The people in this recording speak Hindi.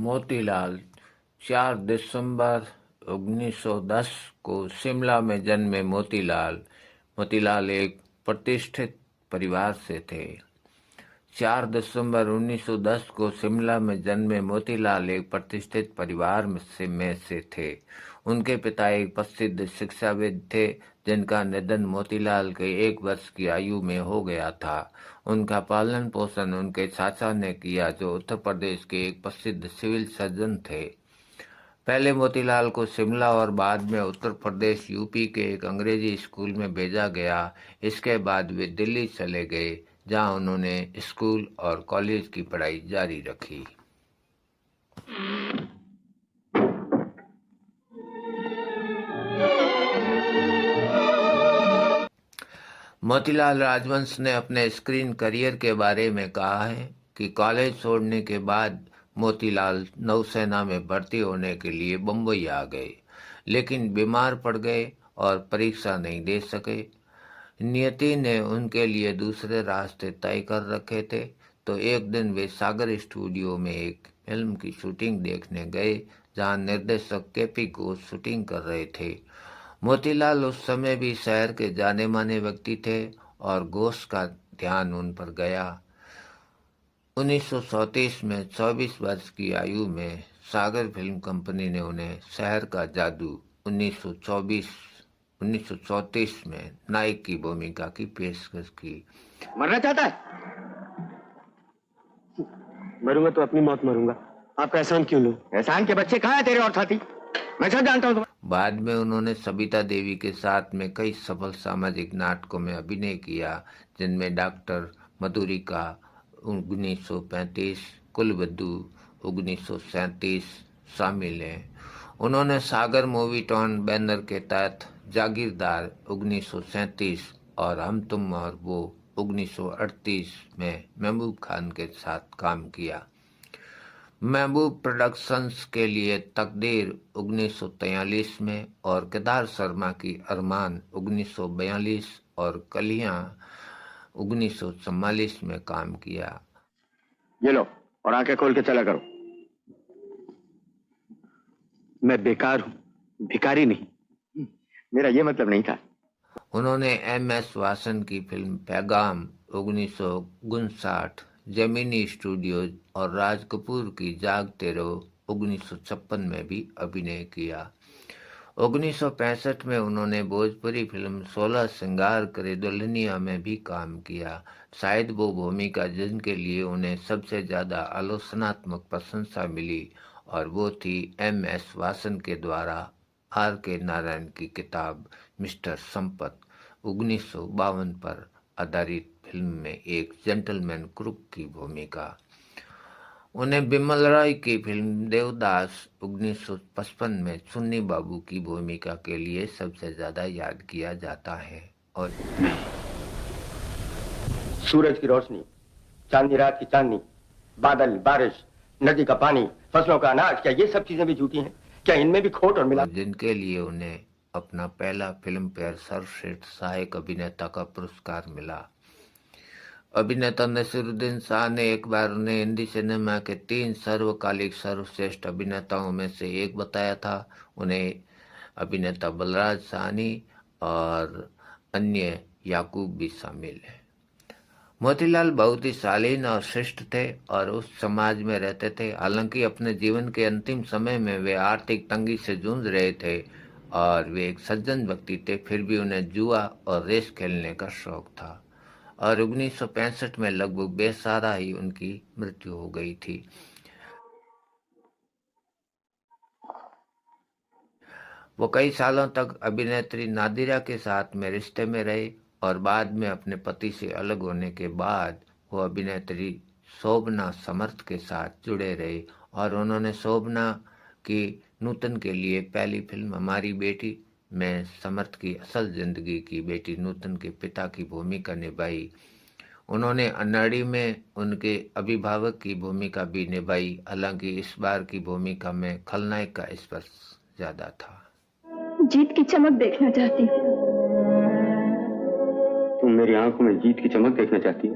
मोतीलाल 4 दिसंबर 1910 को शिमला में जन्मे मोतीलाल एक प्रतिष्ठित परिवार से थे। 4 दिसंबर 1910 को शिमला में जन्मे मोतीलाल एक प्रतिष्ठित परिवार में से थे। उनके पिता एक प्रसिद्ध शिक्षाविद थे, जिनका निधन मोतीलाल के 1 वर्ष की आयु में हो गया था। उनका पालन पोषण उनके चाचा ने किया, जो उत्तर प्रदेश के एक प्रसिद्ध सिविल सर्जन थे। पहले मोतीलाल को शिमला और बाद में उत्तर प्रदेश यूपी के एक अंग्रेजी स्कूल में भेजा गया। इसके बाद वे दिल्ली चले गए, जहां उन्होंने स्कूल और कॉलेज की पढ़ाई जारी रखी। मोतीलाल राजवंश ने अपने स्क्रीन करियर के बारे में कहा है कि कॉलेज छोड़ने के बाद मोतीलाल नौसेना में भर्ती होने के लिए बम्बई आ गए, लेकिन बीमार पड़ गए और परीक्षा नहीं दे सके। नियति ने उनके लिए दूसरे रास्ते तय कर रखे थे, तो एक दिन वे सागर स्टूडियो में एक फिल्म की शूटिंग देखने गए, जहां निर्देशक केपी घोष शूटिंग कर रहे थे। मोतीलाल उस समय भी शहर के जाने माने व्यक्ति थे और घोष का ध्यान उन पर गया। 1934 में 24 वर्ष की आयु में सागर फिल्म कंपनी ने उन्हें शहर का जादू 1934 में नायक की भूमिका की पेशकश की। मरना चाहता है? मरूंगा तो अपनी मौत मरूंगा। आपका एहसान क्यों लूं? एहसान के बच्चे कहाँ है तेरे और साथी? मैं सब जानता हूँ। बाद में उन्होंने सबिता देवी के साथ में कई सफल सामाजिक नाटकों में अभिनय किया, जिनमें डॉक्टर मधुरिका 1935, कुलबुद्धू 1937 शामिल हैं। उन्होंने सागर मूवी टॉन बैनर के तहत जागीरदार 1937 और हम तुम और वो 1938 में महबूब खान के साथ काम किया। महबूब प्रोडक्शंस के लिए तकदीर 1943 में और केदार शर्मा की अरमान 1942 और कलियां 1944 में काम किया। ये लो और आंखें खोल के चला करो। मैं बेकार हूं, भिखारी नहीं। मेरा ये मतलब नहीं था। उन्होंने MS वासन की फिल्म पैगाम 1959, जेमिनी स्टूडियोज और राज कपूर की जागते रहो 1956 में भी अभिनय किया। 1965 में उन्होंने भोजपुरी फिल्म 16 श्रृंगार करे दुल्हनिया में भी काम किया। शायद वो भूमिका जिनके लिए उन्हें सबसे ज़्यादा आलोचनात्मक प्रशंसा मिली, और वो थी MS वासन के द्वारा RK नारायण की किताब मिस्टर संपत 1952 पर आधारित फिल्म में एक जेंटलमैन क्रुक की भूमिका। उन्हें बिमल रॉय की फिल्म देवदास 1955 में चुन्नी बाबू की भूमिका के लिए सबसे ज्यादा याद किया जाता है। और सूरज की रोशनी, चांदनी रात की चांदनी, बादल, बारिश, नदी का पानी, फसलों का अनाज, क्या ये सब चीजें भी झूठी हैं? क्या इनमें भी खोट और मिला? जिनके लिए उन्हें अपना पहला फिल्म फेयर सर्वश्रेष्ठ सहायक अभिनेता का पुरस्कार मिला। अभिनेता नसीरुद्दीन शाह ने एक बार उन्हें हिंदी सिनेमा के 3 सर्वकालिक सर्वश्रेष्ठ अभिनेताओं में से एक बताया था। उन्हें अभिनेता बलराज साहनी और अन्य याकूब भी शामिल है। मोतीलाल बहुत ही शालीन और शिष्ट थे और उस समाज में रहते थे। हालांकि अपने जीवन के अंतिम समय में वे आर्थिक तंगी से जूझ रहे थे और वे एक सज्जन व्यक्ति थे, फिर भी उन्हें जुआ और रेस खेलने का शौक था, और 1965 में लगभग बेसहारा ही उनकी मृत्यु हो गई थी। वो कई सालों तक अभिनेत्री नादिरा के साथ में रिश्ते में रहे और बाद में अपने पति से अलग होने के बाद वो अभिनेत्री शोभना समर्थ के साथ जुड़े रहे, और उन्होंने शोभना की नूतन के लिए पहली फिल्म हमारी बेटी में समर्थ की असल जिंदगी की बेटी नूतन के पिता की भूमिका निभाई। उन्होंने अन्नाडी में उनके अभिभावक की भूमिका भी निभाई। हालांकि इस बार की भूमिका में खलनायक का स्पर्श ज्यादा था। जीत की चमक देखना चाहती हूँ। तुम मेरी आंखों में जीत की चमक देखना चाहती हो?